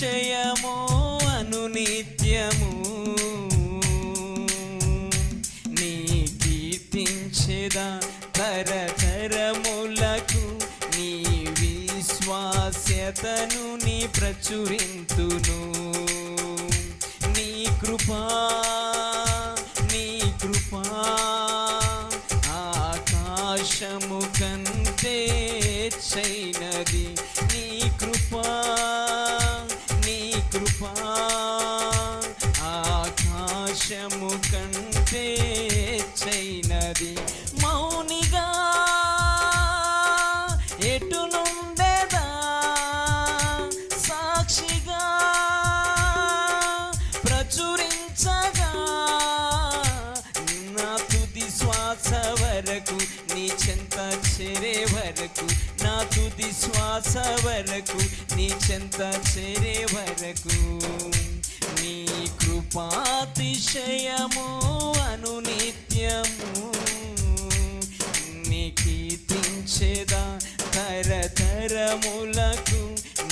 అతిశయమో అనునిత్యము నీ కీర్తించెదా తరతరములకు నీ విశ్వాస్యతను నీ ప్రచురింతును. నీ కృపా ఆకాశము కంటే చైనది. నీ కృపా ఆకాశము కంటే చైనది. మౌనిగా ఎటు నుండెదా సాక్షిగా ప్రచురించగా నా తుది శ్వాస వరకు నీ చెంత చేరే వరకు, నా తుది శ్వాస వరకు నీ చెంత చేరే వరకు నీ కృపాతిశయము అనునిత్యము నీ కీర్తించెదా తరతరములకు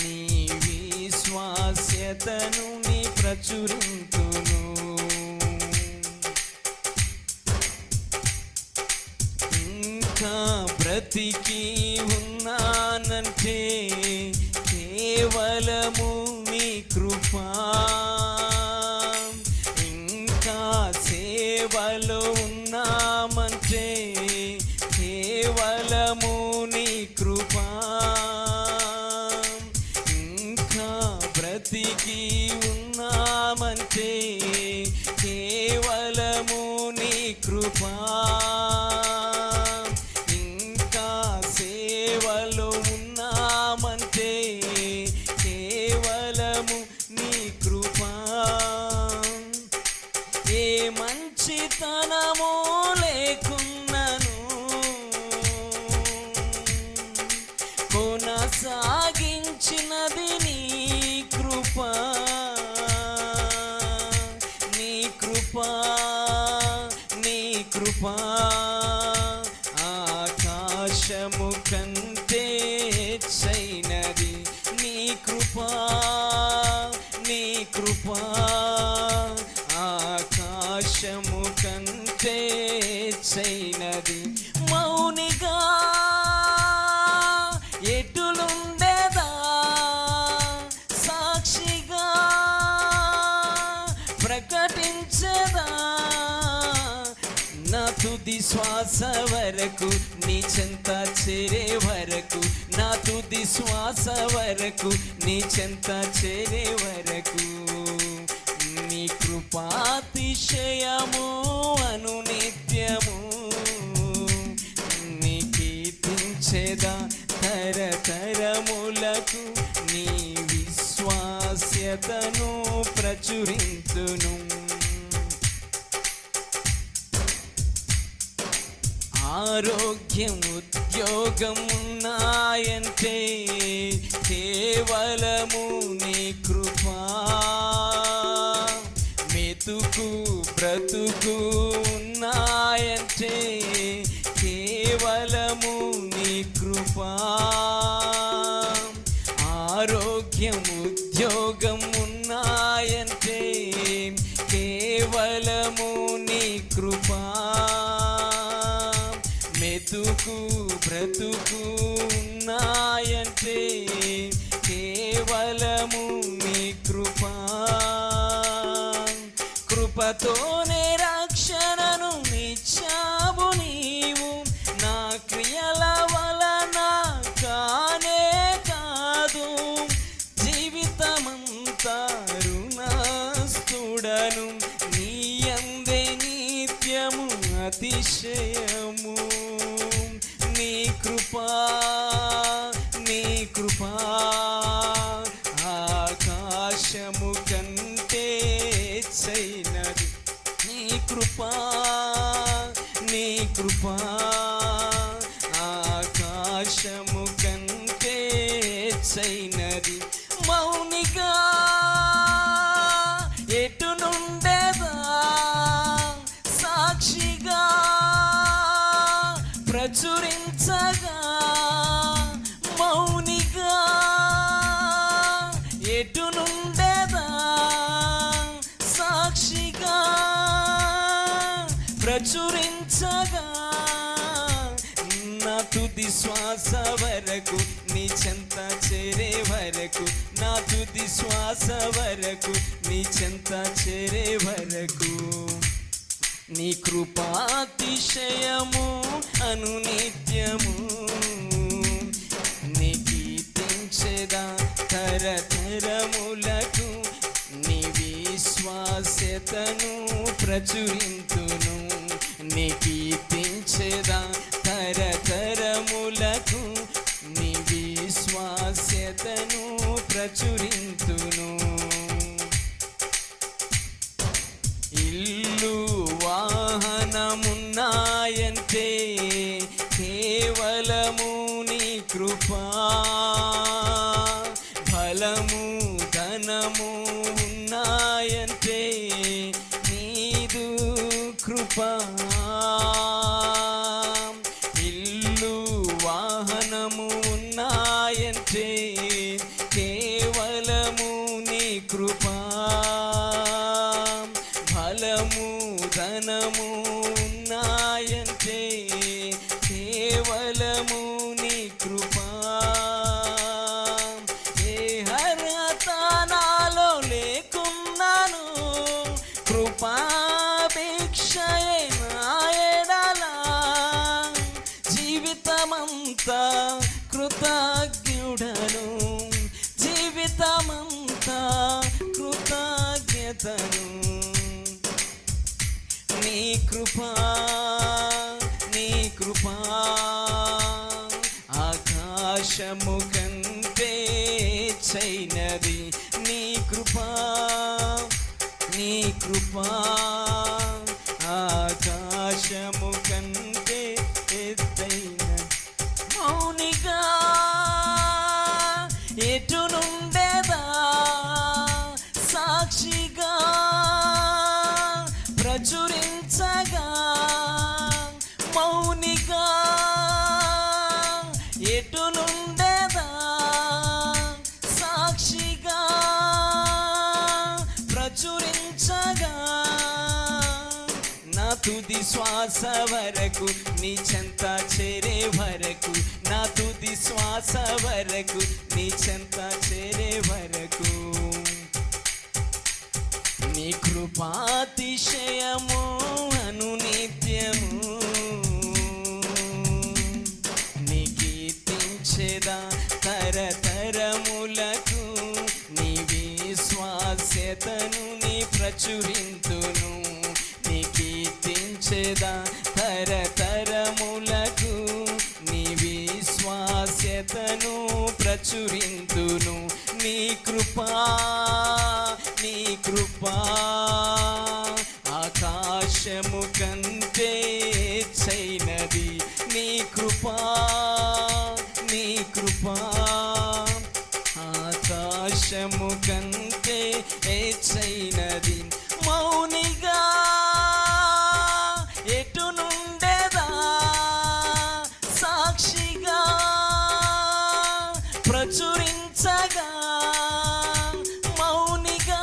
నీ విశ్వాస్యతను నీ ప్రచురింతును. ఇంకా బ్రతికి ఉన్నానంటే కేవలము నీ కృపా, ఇంకా సేవలో ఉన్నామంటే కేవలము నీ కృపా, ఇంకా బ్రతికి ఉన్నామంటే కేవలము నీ కృపా, ఇంకా సేవలో ఉన్నామంటే కేవలము నీ కృపా. ఏ మంచితనము లేకున్నను కొనసాగించినది నీ కృపా, నీ కృపా ఆకాశము కంటే చైనది. నీ కృపా ఆకాశము కంటే చైనది. మౌనిగా ఎటులుండెదా సాక్షిగా ప్రకటించదా నా తుది శ్వాస వరకు నీ చెంత చేరే వరకు, నా తుది శ్వాస వరకు నీ చెంత చేరే వరకు నీ కృపాతిశయము అనునిత్యము నీ కీర్తించెదా తరతరములకు నీ విశ్వాస్యతను ప్రచురింతును. ఆరోగ్యం ఉద్యోగం ఉన్నాయంటే కేవలము నీ కృపా, మెతుకు బ్రతుకు ఉన్నాయంటే కేవలము నీ కృపా, ఆరోగ్యం ఉద్యోగం ఉన్నాయంటే కేవలము నీ కృపా, మెతుకు బ్రతుకు ఉన్నాయంటే కేవలము నీ కృపా. కృపతోనే రక్షణను ఇచ్చావు నీవు, నా క్రియల వలన కానే కాదు. జీవితమంతా రుణస్థుడను, నీ యందే నిత్యము అతిశయము. నీ కృపా ఆకాశము కంటే చైనది. నీ కృపా ఆకాశము కంటే చైనది. మౌనిగా ఎటు నుండెదా సాక్షిగా ప్రచురించగా, మౌనిగా ఎటు నుండేదా సాక్షిగా ప్రచురించగా నా తుది శ్వాస వరకు నీ చెంత చేరే వరకు నా తుది శ్వాస వరకు నీ చెంత చేరే వరకు నీ కృపాతిశయము అనునిత్యము నీ కీర్తించెదా తరతరములకు నీ విశ్వాస్యతను ప్రచురింతును నీ కీర్తించెదా తరతరములకు నీ విశ్వాస్యతను ప్రచురింతును ఇల్లు వాహనమున్నాయంటే కేవలము నీ కృపా బలము ధనము ఉన్నాయంటే నీదు కృపా ఇల్లు వాహనము ఉన్నాయంటే కేవలము నీ కృపా బలము ధనము ఉన్నాయంటే కేవలము నీ కృపా ఏ అర్హత నాలో లేకున్నాను కృపాభిక్షయే నా ఎడల జీవితమంతా కృతజ్ఞుడను జీవితమంతా కృతజ్ఞతను నీ కృపా ఆకాశము కంటే చైనది నీ కృపా ఆకాశము కంటే ఎత్తైన మౌనిగా ఎటు నుండేదా సాక్షిగా ప్రచురించగా మౌనిగా ఎటు నుండేదా సాక్షిగా ప్రచురించగా నా తుది శ్వాస వరకు నీ చెంత చేరే వరకు నా తుది శ్వాస వరకు నీ చెంత చేరే వరకు నీ కృపాతిశయము అనునిత్యము నీ కీర్తించెదా తరతరములకు నీ విశ్వాస్యతను నీ ప్రచురింతును నీ కీర్తించెదా తరతరములకు నీ విశ్వాస్యతను ప్రచురింతును నీ కృపా ఆకాశము కంటే చైనది నీ కృపా ఆకాశము కంటే చైనది మౌనిగా ఎటు నుండేదా సాక్షిగా ప్రచురించగా మౌనిగా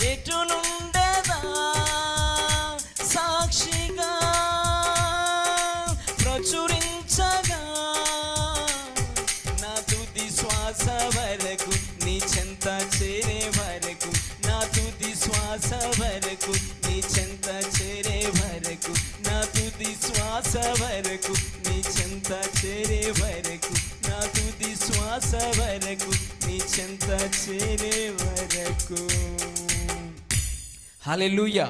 ఎటు నుండేదా సాక్షిగా ప్రచురించగా నా తుది శ్వాస వరకు నీ చెంత చేరే వరకు నా తుది శ్వాస వరకు నీ చెంత చేరే వరకు నా తుది శ్వాస వరకు నీ చెంత చేరే వరకు నా తుది శ్వాస వరకు నీ చెంత చేరే వరకు హల్లెలూయా.